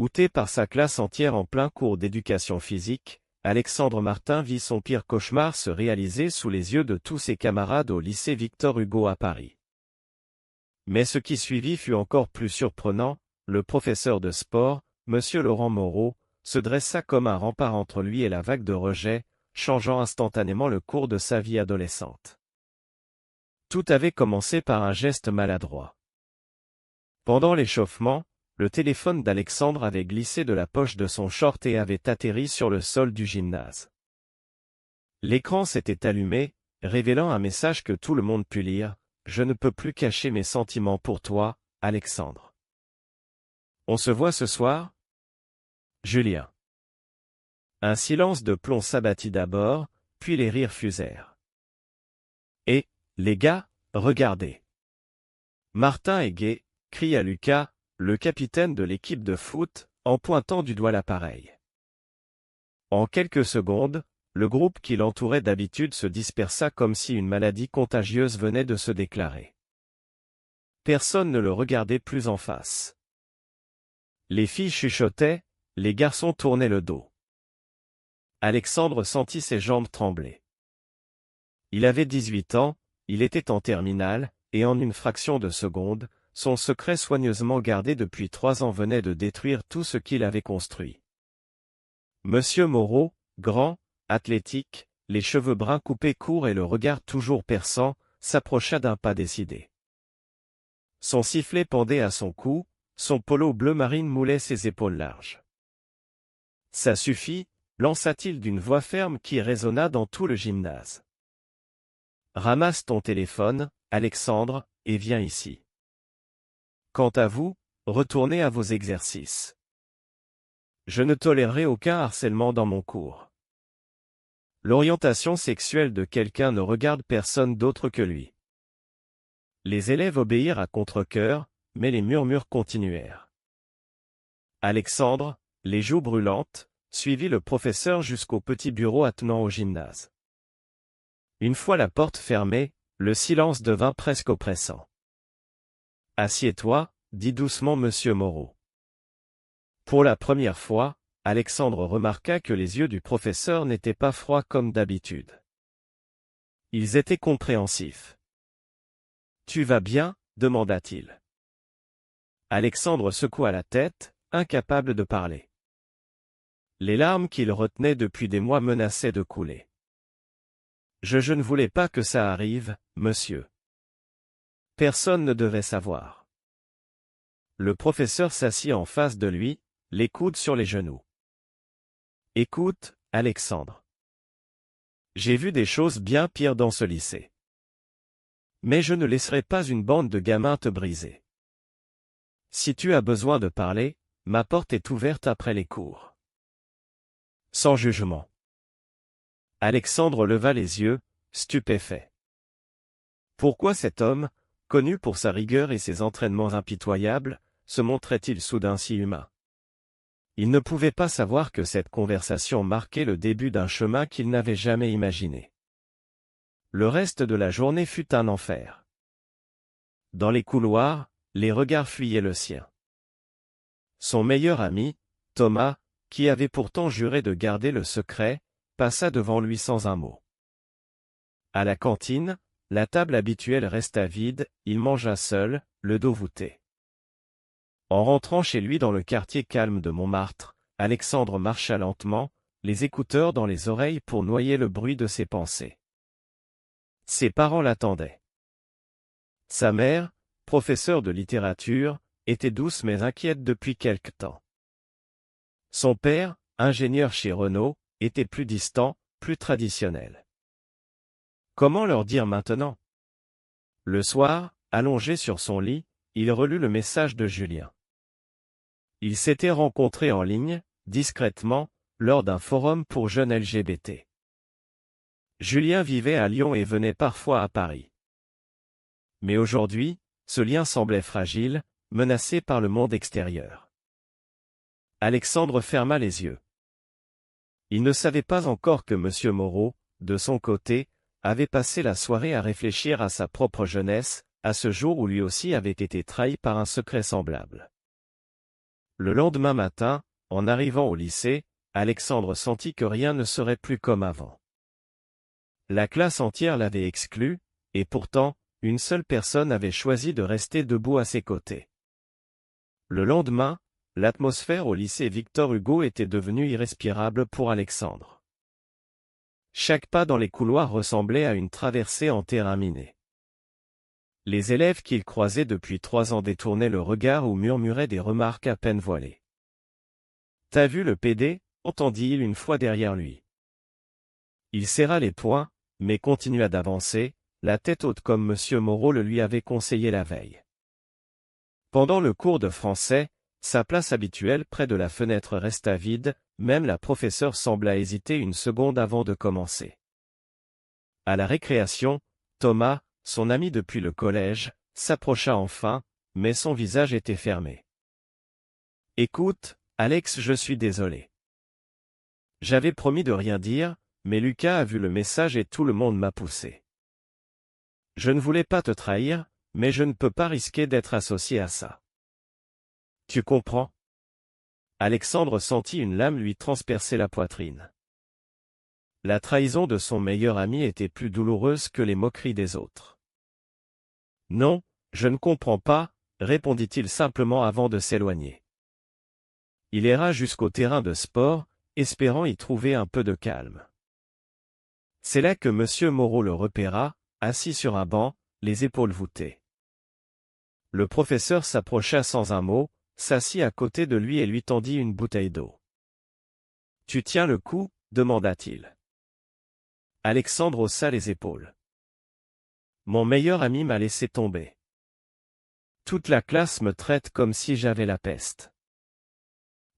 Outé par sa classe entière en plein cours d'éducation physique, Alexandre Martin vit son pire cauchemar se réaliser sous les yeux de tous ses camarades au lycée Victor Hugo à Paris. Mais ce qui suivit fut encore plus surprenant. Le professeur de sport, Monsieur Laurent Moreau, se dressa comme un rempart entre lui et la vague de rejet, changeant instantanément le cours de sa vie adolescente. Tout avait commencé par un geste maladroit. Pendant l'échauffement, le téléphone d'Alexandre avait glissé de la poche de son short et avait atterri sur le sol du gymnase. L'écran s'était allumé, révélant un message que tout le monde put lire: « Je ne peux plus cacher mes sentiments pour toi, Alexandre. On se voit ce soir ? Julien. » Un silence de plomb s'abattit d'abord, puis les rires fusèrent. « Et, les gars, regardez. Martin est gay !» cria Lucas, le capitaine de l'équipe de foot, en pointant du doigt l'appareil. En quelques secondes, le groupe qui l'entourait d'habitude se dispersa comme si une maladie contagieuse venait de se déclarer. Personne ne le regardait plus en face. Les filles chuchotaient, les garçons tournaient le dos. Alexandre sentit ses jambes trembler. Il avait 18 ans, il était en terminale, et en une fraction de seconde, son secret soigneusement gardé depuis 3 ans venait de détruire tout ce qu'il avait construit. Monsieur Moreau, grand, athlétique, les cheveux bruns coupés courts et le regard toujours perçant, s'approcha d'un pas décidé. Son sifflet pendait à son cou, son polo bleu marine moulait ses épaules larges. « Ça suffit », lança-t-il d'une voix ferme qui résonna dans tout le gymnase. « Ramasse ton téléphone, Alexandre, et viens ici. Quant à vous, retournez à vos exercices. Je ne tolérerai aucun harcèlement dans mon cours. L'orientation sexuelle de quelqu'un ne regarde personne d'autre que lui. » Les élèves obéirent à contre-cœur, mais les murmures continuèrent. Alexandre, les joues brûlantes, suivit le professeur jusqu'au petit bureau attenant au gymnase. Une fois la porte fermée, le silence devint presque oppressant. « Assieds-toi », dit doucement Monsieur Moreau. Pour la première fois, Alexandre remarqua que les yeux du professeur n'étaient pas froids comme d'habitude. Ils étaient compréhensifs. « Tu vas bien ? » demanda-t-il. Alexandre secoua la tête, incapable de parler. Les larmes qu'il retenait depuis des mois menaçaient de couler. « Je ne voulais pas que ça arrive, monsieur. Personne ne devait savoir. » Le professeur s'assit en face de lui, les coudes sur les genoux. « Écoute, Alexandre. J'ai vu des choses bien pires dans ce lycée. Mais je ne laisserai pas une bande de gamins te briser. Si tu as besoin de parler, ma porte est ouverte après les cours. Sans jugement. » Alexandre leva les yeux, stupéfait. Pourquoi cet homme, connu pour sa rigueur et ses entraînements impitoyables, se montrait-il soudain si humain? Il ne pouvait pas savoir que cette conversation marquait le début d'un chemin qu'il n'avait jamais imaginé. Le reste de la journée fut un enfer. Dans les couloirs, les regards fuyaient le sien. Son meilleur ami, Thomas, qui avait pourtant juré de garder le secret, passa devant lui sans un mot. À la cantine, la table habituelle resta vide, il mangea seul, le dos voûté. En rentrant chez lui dans le quartier calme de Montmartre, Alexandre marcha lentement, les écouteurs dans les oreilles pour noyer le bruit de ses pensées. Ses parents l'attendaient. Sa mère, professeure de littérature, était douce mais inquiète depuis quelque temps. Son père, ingénieur chez Renault, était plus distant, plus traditionnel. Comment leur dire maintenant? Le soir, allongé sur son lit, il relut le message de Julien. Ils s'étaient rencontrés en ligne, discrètement, lors d'un forum pour jeunes LGBT. Julien vivait à Lyon et venait parfois à Paris. Mais aujourd'hui, ce lien semblait fragile, menacé par le monde extérieur. Alexandre ferma les yeux. Il ne savait pas encore que M. Moreau, de son côté, avait passé la soirée à réfléchir à sa propre jeunesse, à ce jour où lui aussi avait été trahi par un secret semblable. Le lendemain matin, en arrivant au lycée, Alexandre sentit que rien ne serait plus comme avant. La classe entière l'avait exclu, et pourtant, une seule personne avait choisi de rester debout à ses côtés. Le lendemain, l'atmosphère au lycée Victor Hugo était devenue irrespirable pour Alexandre. Chaque pas dans les couloirs ressemblait à une traversée en terrain miné. Les élèves qu'il croisait depuis 3 ans détournaient le regard ou murmuraient des remarques à peine voilées. « T'as vu le PD » entendit-il une fois derrière lui. Il serra les poings, mais continua d'avancer, la tête haute comme M. Moreau le lui avait conseillé la veille. Pendant le cours de français, sa place habituelle près de la fenêtre resta vide, même la professeure sembla hésiter une seconde avant de commencer. À la récréation, Thomas, son ami depuis le collège, s'approcha enfin, mais son visage était fermé. « Écoute, Alex, je suis désolé. J'avais promis de rien dire, mais Lucas a vu le message et tout le monde m'a poussé. Je ne voulais pas te trahir, mais je ne peux pas risquer d'être associé à ça. Tu comprends ?» Alexandre sentit une lame lui transpercer la poitrine. La trahison de son meilleur ami était plus douloureuse que les moqueries des autres. « Non, je ne comprends pas, » répondit-il simplement avant de s'éloigner. Il erra jusqu'au terrain de sport, espérant y trouver un peu de calme. C'est là que M. Moreau le repéra, assis sur un banc, les épaules voûtées. Le professeur s'approcha sans un mot, s'assit à côté de lui et lui tendit une bouteille d'eau. « Tu tiens le coup ?» demanda-t-il. Alexandre haussa les épaules. « Mon meilleur ami m'a laissé tomber. Toute la classe me traite comme si j'avais la peste.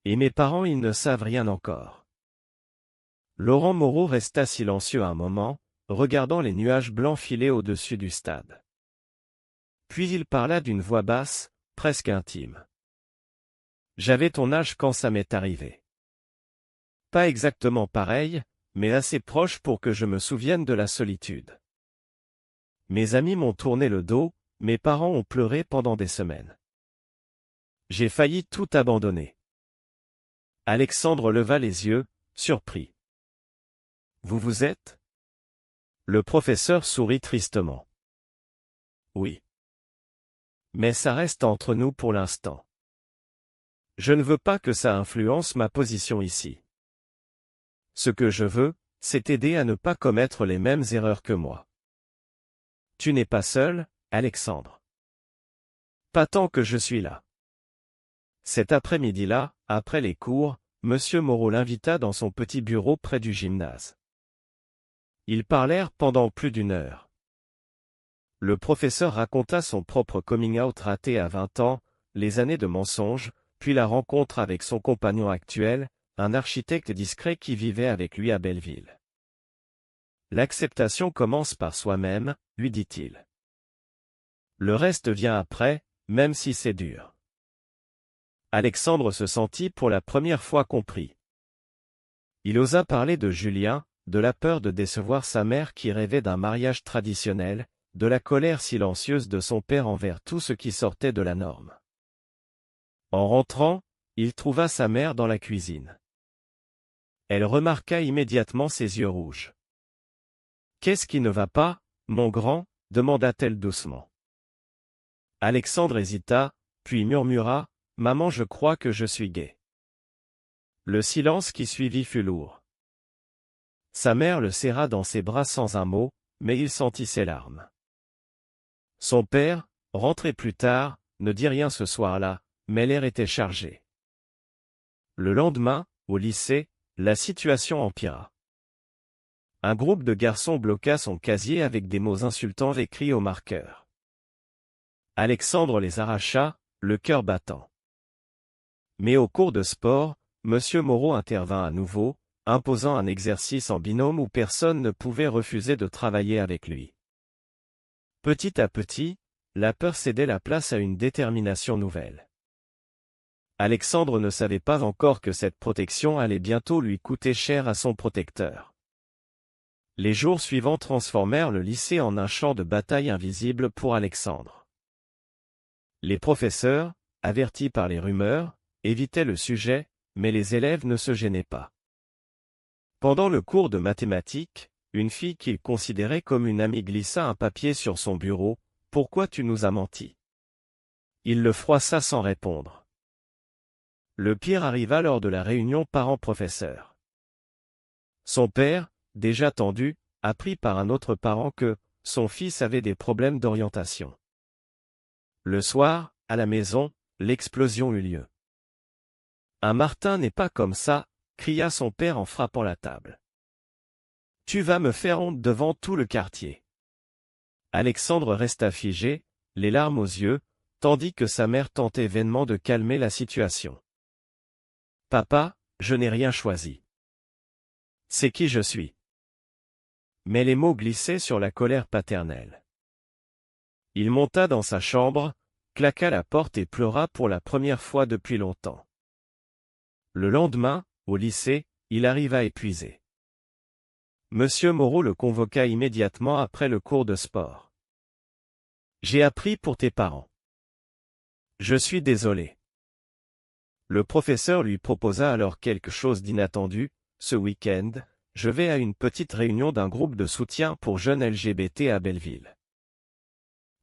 Et mes parents, ils ne savent rien encore. » Laurent Moreau resta silencieux un moment, regardant les nuages blancs filer au-dessus du stade. Puis il parla d'une voix basse, presque intime. « J'avais ton âge quand ça m'est arrivé. Pas exactement pareil, mais assez proche pour que je me souvienne de la solitude. Mes amis m'ont tourné le dos, mes parents ont pleuré pendant des semaines. J'ai failli tout abandonner. » Alexandre leva les yeux, surpris. « Vous vous êtes ?» Le professeur sourit tristement. « Oui. Mais ça reste entre nous pour l'instant. Je ne veux pas que ça influence ma position ici. Ce que je veux, c'est t'aider à ne pas commettre les mêmes erreurs que moi. Tu n'es pas seul, Alexandre. Pas tant que je suis là. » Cet après-midi-là, après les cours, M. Moreau l'invita dans son petit bureau près du gymnase. Ils parlèrent pendant plus d'1 heure. Le professeur raconta son propre coming out raté à 20 ans, les années de mensonges, puis la rencontre avec son compagnon actuel, un architecte discret qui vivait avec lui à Belleville. « L'acceptation commence par soi-même, » lui dit-il. « Le reste vient après, même si c'est dur. » Alexandre se sentit pour la première fois compris. Il osa parler de Julien, de la peur de décevoir sa mère qui rêvait d'un mariage traditionnel, de la colère silencieuse de son père envers tout ce qui sortait de la norme. En rentrant, il trouva sa mère dans la cuisine. Elle remarqua immédiatement ses yeux rouges. « Qu'est-ce qui ne va pas, mon grand ?» demanda-t-elle doucement. Alexandre hésita, puis murmura, « Maman, je crois que je suis gai. » Le silence qui suivit fut lourd. Sa mère le serra dans ses bras sans un mot, mais il sentit ses larmes. Son père, rentré plus tard, ne dit rien ce soir-là, mais l'air était chargé. Le lendemain, au lycée, la situation empira. Un groupe de garçons bloqua son casier avec des mots insultants écrits au marqueur. Alexandre les arracha, le cœur battant. Mais au cours de sport, M. Moreau intervint à nouveau, imposant un exercice en binôme où personne ne pouvait refuser de travailler avec lui. Petit à petit, la peur cédait la place à une détermination nouvelle. Alexandre ne savait pas encore que cette protection allait bientôt lui coûter cher à son protecteur. Les jours suivants transformèrent le lycée en un champ de bataille invisible pour Alexandre. Les professeurs, avertis par les rumeurs, évitait le sujet, mais les élèves ne se gênaient pas. Pendant le cours de mathématiques, une fille qu'il considérait comme une amie glissa un papier sur son bureau. « Pourquoi tu nous as menti ?» Il le froissa sans répondre. Le pire arriva lors de la réunion parents-professeurs. Son père, déjà tendu, apprit par un autre parent que son fils avait des problèmes d'orientation. Le soir, à la maison, l'explosion eut lieu. « Un Martin n'est pas comme ça !» cria son père en frappant la table. « Tu vas me faire honte devant tout le quartier. » Alexandre resta figé, les larmes aux yeux, tandis que sa mère tentait vainement de calmer la situation. « Papa, je n'ai rien choisi. C'est qui je suis. » Mais les mots glissaient sur la colère paternelle. Il monta dans sa chambre, claqua la porte et pleura pour la première fois depuis longtemps. Le lendemain, au lycée, il arriva épuisé. Monsieur Moreau le convoqua immédiatement après le cours de sport. « J'ai appris pour tes parents. Je suis désolé. » Le professeur lui proposa alors quelque chose d'inattendu. « Ce week-end, je vais à une petite réunion d'un groupe de soutien pour jeunes LGBT à Belleville.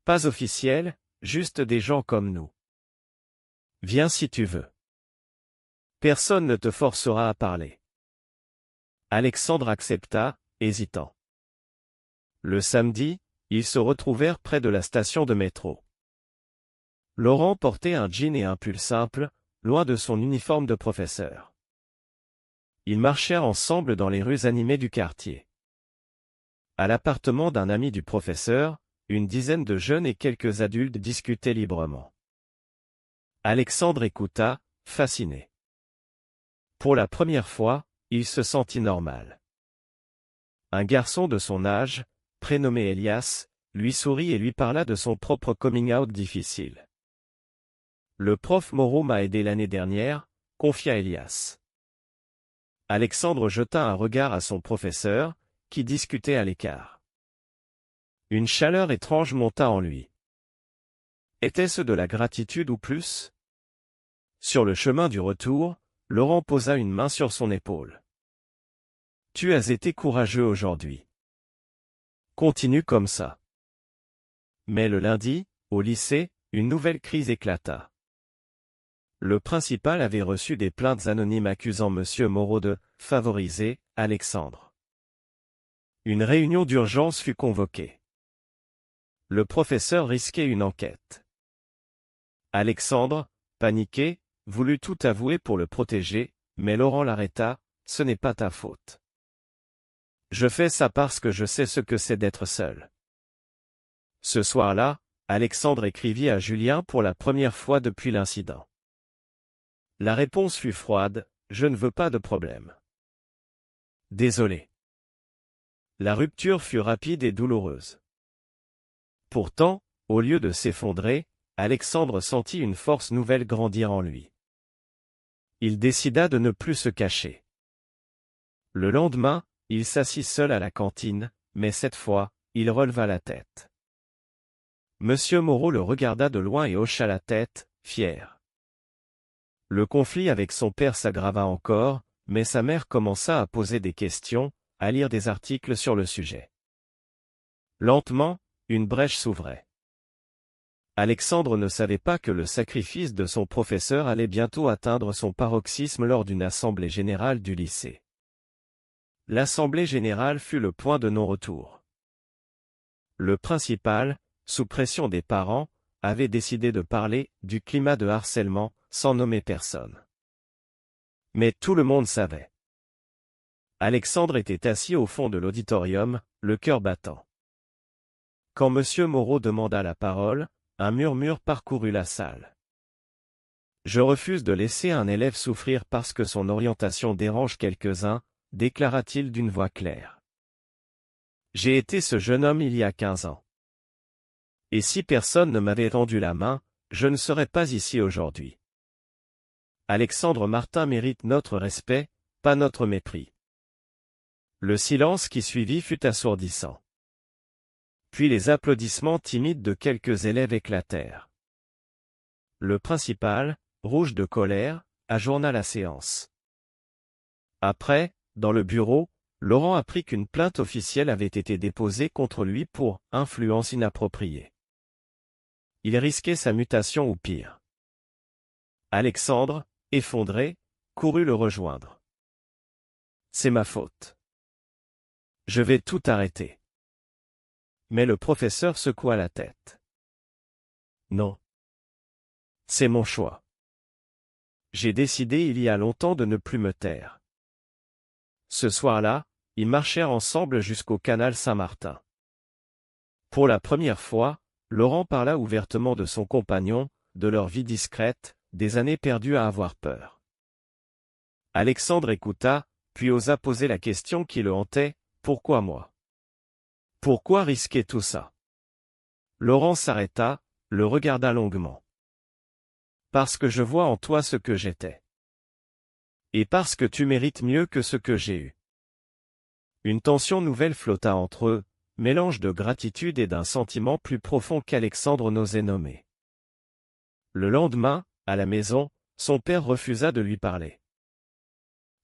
Pas officiel, juste des gens comme nous. Viens si tu veux. Personne ne te forcera à parler. » Alexandre accepta, hésitant. Le samedi, ils se retrouvèrent près de la station de métro. Laurent portait un jean et un pull simple, loin de son uniforme de professeur. Ils marchèrent ensemble dans les rues animées du quartier. À l'appartement d'un ami du professeur, une dizaine de jeunes et quelques adultes discutaient librement. Alexandre écouta, fasciné. Pour la première fois, il se sentit normal. Un garçon de son âge, prénommé Elias, lui sourit et lui parla de son propre coming out difficile. « Le prof Moreau m'a aidé l'année dernière », confia Elias. Alexandre jeta un regard à son professeur, qui discutait à l'écart. Une chaleur étrange monta en lui. Était-ce de la gratitude ou plus? Sur le chemin du retour, Laurent posa une main sur son épaule. « Tu as été courageux aujourd'hui. Continue comme ça. » Mais le lundi, au lycée, une nouvelle crise éclata. Le principal avait reçu des plaintes anonymes accusant Monsieur Moreau de « favoriser » Alexandre. Une réunion d'urgence fut convoquée. Le professeur risquait une enquête. Alexandre, paniqué, voulut tout avouer pour le protéger, mais Laurent l'arrêta. « Ce n'est pas ta faute. Je fais ça parce que je sais ce que c'est d'être seul. » Ce soir-là, Alexandre écrivit à Julien pour la première fois depuis l'incident. La réponse fut froide, « Je ne veux pas de problème. Désolé. » La rupture fut rapide et douloureuse. Pourtant, au lieu de s'effondrer, Alexandre sentit une force nouvelle grandir en lui. Il décida de ne plus se cacher. Le lendemain, il s'assit seul à la cantine, mais cette fois, il releva la tête. Monsieur Moreau le regarda de loin et hocha la tête, fier. Le conflit avec son père s'aggrava encore, mais sa mère commença à poser des questions, à lire des articles sur le sujet. Lentement, une brèche s'ouvrait. Alexandre ne savait pas que le sacrifice de son professeur allait bientôt atteindre son paroxysme lors d'une assemblée générale du lycée. L'assemblée générale fut le point de non-retour. Le principal, sous pression des parents, avait décidé de parler du climat de harcèlement, sans nommer personne. Mais tout le monde savait. Alexandre était assis au fond de l'auditorium, le cœur battant. Quand Monsieur Moreau demanda la parole, un murmure parcourut la salle. « Je refuse de laisser un élève souffrir parce que son orientation dérange quelques-uns, » déclara-t-il d'une voix claire. « J'ai été ce jeune homme il y a 15 ans. Et si personne ne m'avait tendu la main, je ne serais pas ici aujourd'hui. Alexandre Martin mérite notre respect, pas notre mépris. » Le silence qui suivit fut assourdissant. Puis les applaudissements timides de quelques élèves éclatèrent. Le principal, rouge de colère, ajourna la séance. Après, dans le bureau, Laurent apprit qu'une plainte officielle avait été déposée contre lui pour « influence inappropriée ». Il risquait sa mutation ou pire. Alexandre, effondré, courut le rejoindre. « C'est ma faute. Je vais tout arrêter. » Mais le professeur secoua la tête. « Non. C'est mon choix. J'ai décidé il y a longtemps de ne plus me taire. » Ce soir-là, ils marchèrent ensemble jusqu'au canal Saint-Martin. Pour la première fois, Laurent parla ouvertement de son compagnon, de leur vie discrète, des années perdues à avoir peur. Alexandre écouta, puis osa poser la question qui le hantait, « Pourquoi moi? Pourquoi risquer tout ça ?» Laurent s'arrêta, le regarda longuement. « Parce que je vois en toi ce que j'étais. Et parce que tu mérites mieux que ce que j'ai eu. » Une tension nouvelle flotta entre eux, mélange de gratitude et d'un sentiment plus profond qu'Alexandre n'osait nommer. Le lendemain, à la maison, son père refusa de lui parler.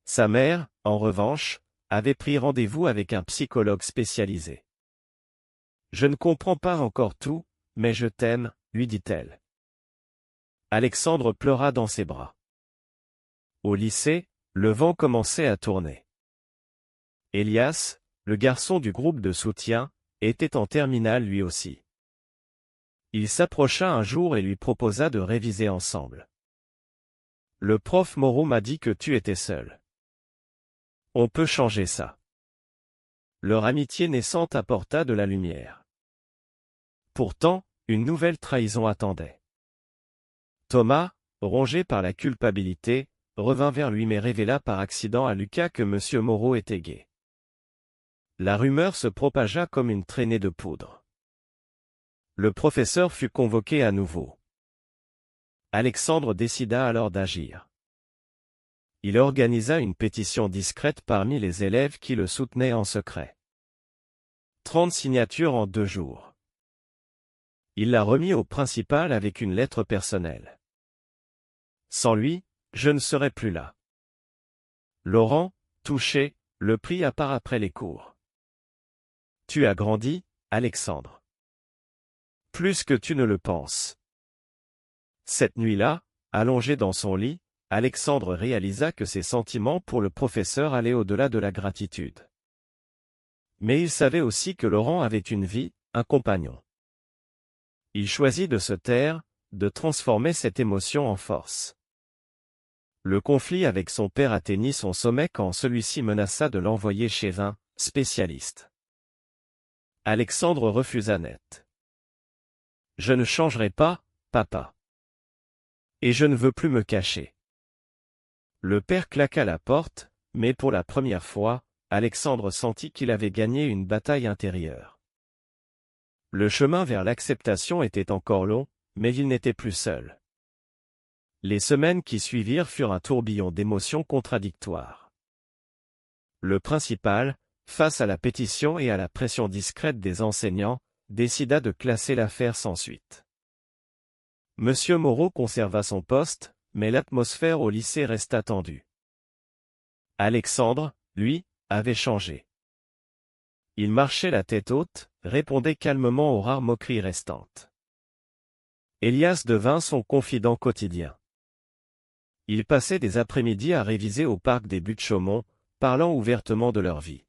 Sa mère, en revanche, avait pris rendez-vous avec un psychologue spécialisé. « Je ne comprends pas encore tout, mais je t'aime, » lui dit-elle. Alexandre pleura dans ses bras. Au lycée, le vent commençait à tourner. Elias, le garçon du groupe de soutien, était en terminale lui aussi. Il s'approcha un jour et lui proposa de réviser ensemble. « Le prof Moreau m'a dit que tu étais seul. On peut changer ça. » Leur amitié naissante apporta de la lumière. Pourtant, une nouvelle trahison attendait. Thomas, rongé par la culpabilité, revint vers lui mais révéla par accident à Lucas que M. Moreau était gay. La rumeur se propagea comme une traînée de poudre. Le professeur fut convoqué à nouveau. Alexandre décida alors d'agir. Il organisa une pétition discrète parmi les élèves qui le soutenaient en secret. 30 signatures en 2 jours. Il la remit au principal avec une lettre personnelle. « Sans lui, je ne serais plus là. » Laurent, touché, le prit à part après les cours. « Tu as grandi, Alexandre. Plus que tu ne le penses. » Cette nuit-là, allongé dans son lit, Alexandre réalisa que ses sentiments pour le professeur allaient au-delà de la gratitude. Mais il savait aussi que Laurent avait une vie, un compagnon. Il choisit de se taire, de transformer cette émotion en force. Le conflit avec son père atteignit son sommet quand celui-ci menaça de l'envoyer chez un spécialiste. Alexandre refusa net. « Je ne changerai pas, papa. Et je ne veux plus me cacher. » Le père claqua la porte, mais pour la première fois, Alexandre sentit qu'il avait gagné une bataille intérieure. Le chemin vers l'acceptation était encore long, mais il n'était plus seul. Les semaines qui suivirent furent un tourbillon d'émotions contradictoires. Le principal, face à la pétition et à la pression discrète des enseignants, décida de classer l'affaire sans suite. Monsieur Moreau conserva son poste, mais l'atmosphère au lycée resta tendue. Alexandre, lui, avait changé. Il marchait la tête haute, répondait calmement aux rares moqueries restantes. Elias devint son confident quotidien. Ils passaient des après-midi à réviser au parc des Buttes-Chaumont, parlant ouvertement de leur vie.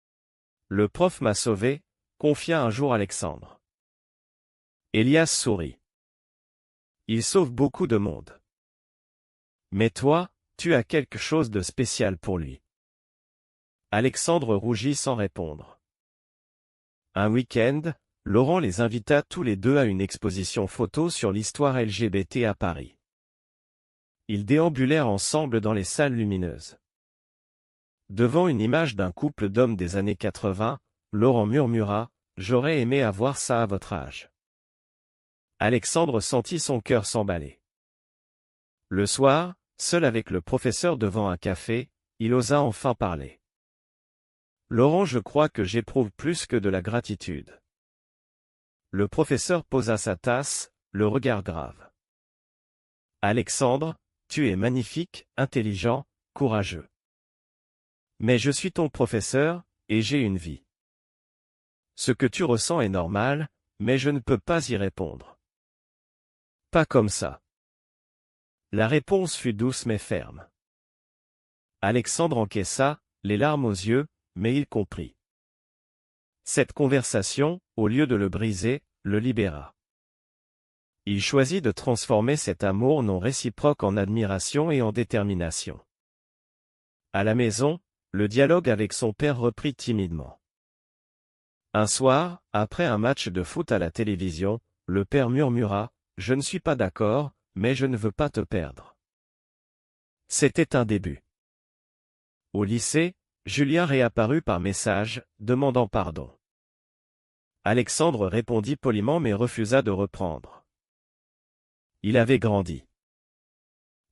« Le prof m'a sauvé », confia un jour Alexandre. Elias sourit. « Il sauve beaucoup de monde. Mais toi, tu as quelque chose de spécial pour lui. » Alexandre rougit sans répondre. Un week-end, Laurent les invita tous les deux à une exposition photo sur l'histoire LGBT à Paris. Ils déambulèrent ensemble dans les salles lumineuses. Devant une image d'un couple d'hommes des années 80, Laurent murmura « J'aurais aimé avoir ça à votre âge. » Alexandre sentit son cœur s'emballer. Le soir, seul avec le professeur devant un café, il osa enfin parler. « Laurent, je crois que j'éprouve plus que de la gratitude. » Le professeur posa sa tasse, le regard grave. « Alexandre, tu es magnifique, intelligent, courageux. Mais je suis ton professeur, et j'ai une vie. Ce que tu ressens est normal, mais je ne peux pas y répondre. Pas comme ça. La réponse fut douce mais ferme. Alexandre encaissa, les larmes aux yeux, mais il comprit. Cette conversation, au lieu de le briser, le libéra. Il choisit de transformer cet amour non réciproque en admiration et en détermination. À la maison, le dialogue avec son père reprit timidement. Un soir, après un match de foot à la télévision, le père murmura « Je ne suis pas d'accord, mais je ne veux pas te perdre. » C'était un début. Au lycée, Julien réapparut par message, demandant pardon. Alexandre répondit poliment mais refusa de reprendre. Il avait grandi.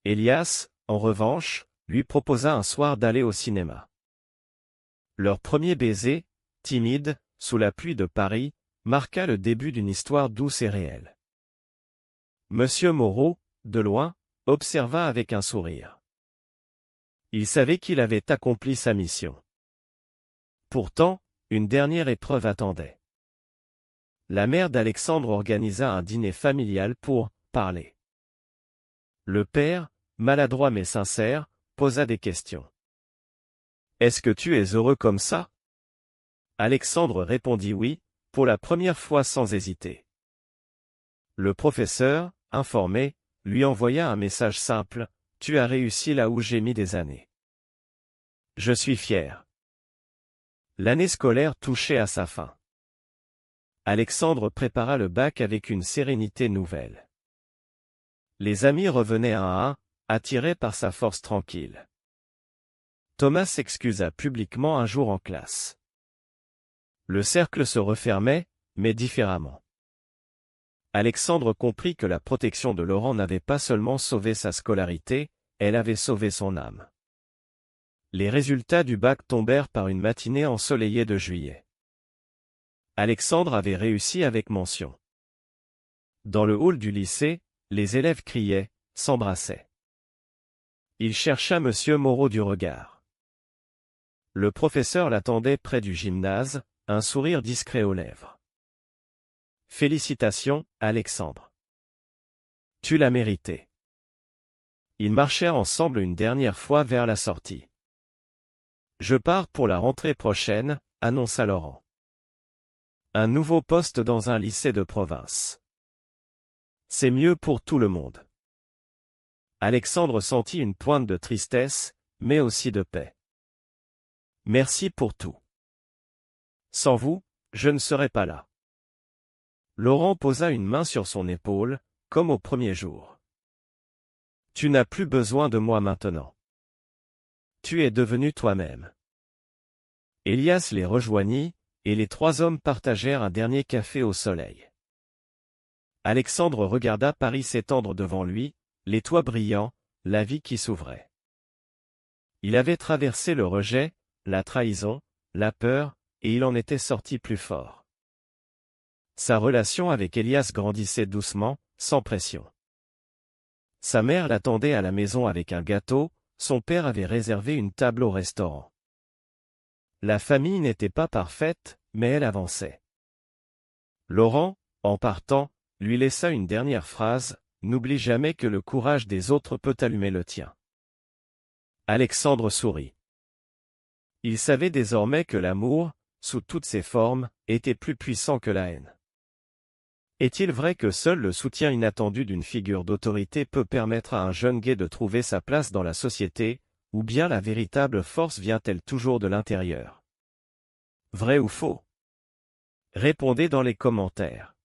Elias, en revanche, lui proposa un soir d'aller au cinéma. Leur premier baiser, timide, sous la pluie de Paris, marqua le début d'une histoire douce et réelle. Monsieur Moreau, de loin, observa avec un sourire. Il savait qu'il avait accompli sa mission. Pourtant, une dernière épreuve attendait. La mère d'Alexandre organisa un dîner familial pour parler. Le père, maladroit mais sincère, posa des questions. « Est-ce que tu es heureux comme ça ?» Alexandre répondit oui, pour la première fois sans hésiter. Le professeur, informé, lui envoya un message simple, « Tu as réussi là où j'ai mis des années. Je suis fier. » L'année scolaire touchait à sa fin. Alexandre prépara le bac avec une sérénité nouvelle. Les amis revenaient un à un, attirés par sa force tranquille. Thomas s'excusa publiquement un jour en classe. Le cercle se refermait, mais différemment. Alexandre comprit que la protection de Laurent n'avait pas seulement sauvé sa scolarité, elle avait sauvé son âme. Les résultats du bac tombèrent par une matinée ensoleillée de juillet. Alexandre avait réussi avec mention. Dans le hall du lycée, les élèves criaient, s'embrassaient. Il chercha Monsieur Moreau du regard. Le professeur l'attendait près du gymnase, un sourire discret aux lèvres. « Félicitations, Alexandre. Tu l'as mérité. » Ils marchèrent ensemble une dernière fois vers la sortie. « Je pars pour la rentrée prochaine, » annonça Laurent. Un nouveau poste dans un lycée de province. C'est mieux pour tout le monde. Alexandre sentit une pointe de tristesse, mais aussi de paix. Merci pour tout. Sans vous, je ne serais pas là. Laurent posa une main sur son épaule, comme au premier jour. Tu n'as plus besoin de moi maintenant. Tu es devenu toi-même. Elias les rejoignit, et les trois hommes partagèrent un dernier café au soleil. Alexandre regarda Paris s'étendre devant lui, les toits brillants, la vie qui s'ouvrait. Il avait traversé le rejet, la trahison, la peur, et il en était sorti plus fort. Sa relation avec Elias grandissait doucement, sans pression. Sa mère l'attendait à la maison avec un gâteau, son père avait réservé une table au restaurant. La famille n'était pas parfaite, mais elle avançait. Laurent, en partant, lui laissa une dernière phrase, « N'oublie jamais que le courage des autres peut allumer le tien. » Alexandre sourit. Il savait désormais que l'amour, sous toutes ses formes, était plus puissant que la haine. Est-il vrai que seul le soutien inattendu d'une figure d'autorité peut permettre à un jeune gay de trouver sa place dans la société, ou bien la véritable force vient-elle toujours de l'intérieur? Vrai ou faux? Répondez dans les commentaires.